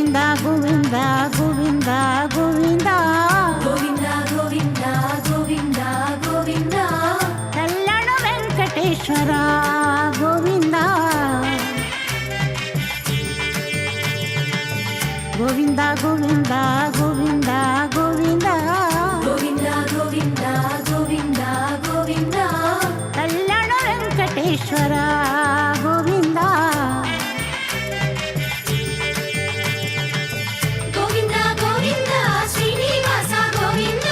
ಗೋವಿಂದ ಗೋವಿಂದ ಗೋವಿಂದ ಗೋವಿಂದ ಗೋವಿಂದ ಗೋವಿಂದ ಗೋವಿಂದ ಗೋವಿಂದ ಕಲ್ಯಾಣ ವೆಂಕಟೇಶ್ವರ ಗೋವಿಂದ ಗೋವಿಂದ ಗೋವಿಂದ ಗೋವಿಂದ ಗೋವಿಂದ ಗೋವಿಂದ ಗೋವಿಂದ ಗೋವಿಂದ ಗೋವಿಂದ ಕಲ್ಯಾಣ ವೆಂಕಟೇಶ್ವರ ಗೋವಿಂದ ಗೋವಿಂದ ಗೋವಿಂದ ಶ್ರೀನಿವಾಸ ಗೋವಿಂದ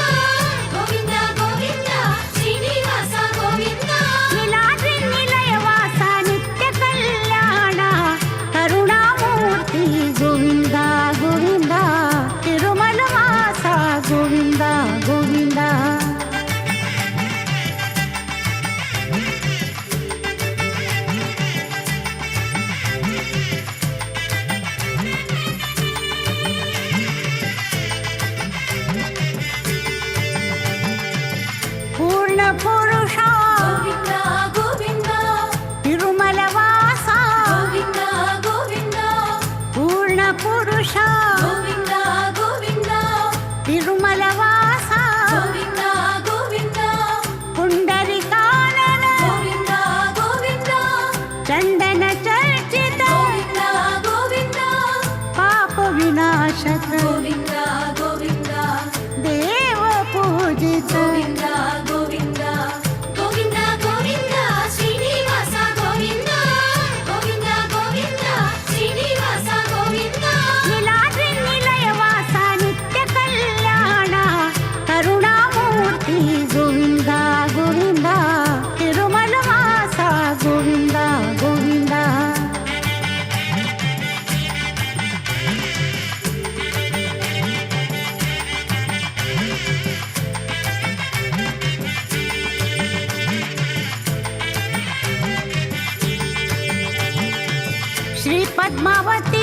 ಗೋವಿಂದ ಗೋವಿಂದ ಶ್ರೀನಿವಾಸ ಗೋವಿಂದ ನೀಲಾದ್ರಿ ನಿಲಯವಾಸ ನಿತ್ಯ ಕಲ್ಯಾಣ ಕರುಣಾಮೂರ್ತಿ ಗೋವಿಂದ ಗೋವಿಂದ ತಿರುಮಲ ವಾಸ ಗೋವಿಂದ ಗೋವಿಂದ ಪೂರ್ಣ ಪುರುಷ ಗೋವಿಂದ ಗೋವಿಂದ ತಿರುಮಲ ವಾಸ ಗೋವಿಂದ ಗೋವಿಂದ ಪೂರ್ಣ ಪುರುಷ ಗೋವಿಂದ ಗೋವಿಂದ ತಿರುಮಲ ವಾಸ ಗೋವಿಂದ ಗೋವಿಂದ ಪುಂಡರಿಕಾನನ ಗೋವಿಂದ ಗೋವಿಂದ ಚಂದನ ಚರ್ಚಿತ ಗೋವಿಂದ ಗೋವಿಂದ ಪಾಪ ವಿನಾಶಕ ಗೋವಿಂದ ಗೋವಿಂದ ದೇವ ಪೂಜಿತ ಗೋವಿಂದ ಗೋವಿಂದ ಗೋವಿಂದ ಗೋವಿಂದ ಶ್ರೀನಿವಾಸ ಗೋವಿಂದ ಗೋವಿಂದ ಗೋವಿಂದ ಶ್ರೀನಿವಾಸ ಗೋವಿಂದ ನೀಲಾದ್ರಿ ನಿಲಯವಾಸ ನಿತ್ಯ ಕಲ್ಯಾಣ ಕರುಣಾಮೂರ್ತಿ ಗೋವಿಂದ ಗೋವಿಂದ ತಿರುಮಲ ವಾಸ ಗೋವಿಂದ ಗೋವಿಂದ ಶ್ರೀ ಪದ್ಮಾವತಿ